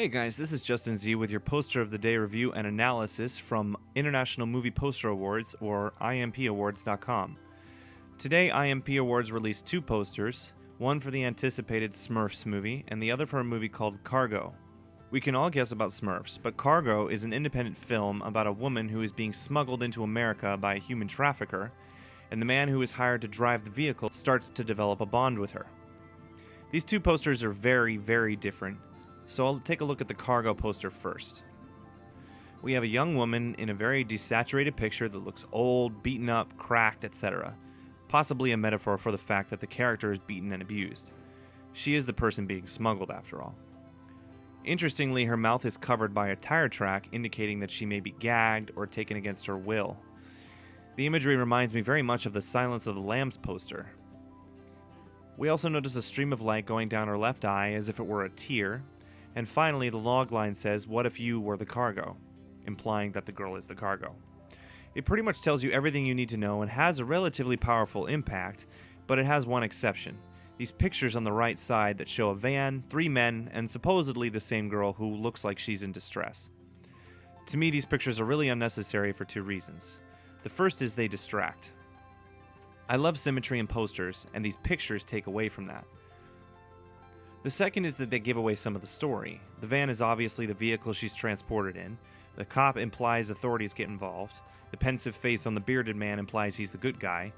Hey guys, this is Justin Z with your Poster of the Day review and analysis from International Movie Poster Awards, or IMPAwards.com. Today, IMP Awards released two posters, one for the anticipated Smurfs movie and the other for a movie called Cargo. We can all guess about Smurfs, but Cargo is an independent film about a woman who is being smuggled into America by a human trafficker, and the man who is hired to drive the vehicle starts to develop a bond with her. These two posters are very, very different. So I'll take a look at the Cargo poster first. We have a young woman in a very desaturated picture that looks old, beaten up, cracked, etc. Possibly a metaphor for the fact that the character is beaten and abused. She is the person being smuggled after all. Interestingly, her mouth is covered by a tire track indicating that she may be gagged or taken against her will. The imagery reminds me very much of the Silence of the Lambs poster. We also notice a stream of light going down her left eye as if it were a tear. And finally, the log line says, "What if you were the cargo?" implying that the girl is the cargo. It pretty much tells you everything you need to know and has a relatively powerful impact, but it has one exception. These pictures on the right side that show a van, three men, and supposedly the same girl who looks like she's in distress. To me, these pictures are really unnecessary for two reasons. The first is they distract. I love symmetry in posters, and these pictures take away from that. The second is that they give away some of the story. The van is obviously the vehicle she's transported in. The cop implies authorities get involved. The pensive face on the bearded man implies he's the good guy.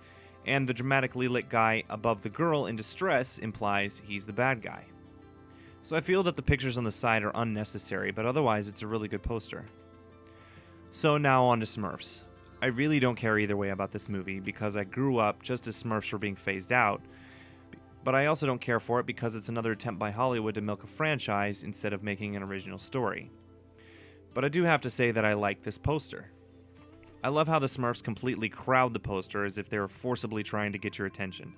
And the dramatically lit guy above the girl in distress implies he's the bad guy. So I feel that the pictures on the side are unnecessary, but otherwise it's a really good poster. So now on to Smurfs. I really don't care either way about this movie because I grew up just as Smurfs were being phased out. But I also don't care for it because it's another attempt by Hollywood to milk a franchise instead of making an original story. But I do have to say that I like this poster. I love how the Smurfs completely crowd the poster as if they were forcibly trying to get your attention.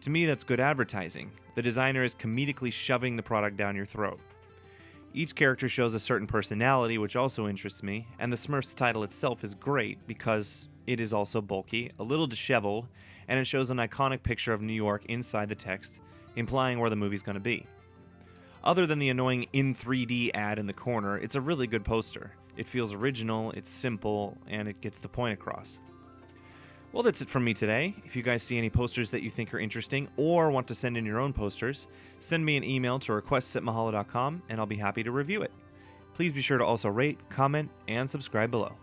To me, that's good advertising. The designer is comedically shoving the product down your throat. Each character shows a certain personality, which also interests me, and the Smurfs title itself is great because it is also bulky, a little disheveled, and it shows an iconic picture of New York inside the text, implying where the movie's going to be. Other than the annoying in 3D ad in the corner, it's a really good poster. It feels original, it's simple, and it gets the point across. Well, that's it from me today. If you guys see any posters that you think are interesting or want to send in your own posters, send me an email to requests@mahalo.com and I'll be happy to review it. Please be sure to also rate, comment, and subscribe below.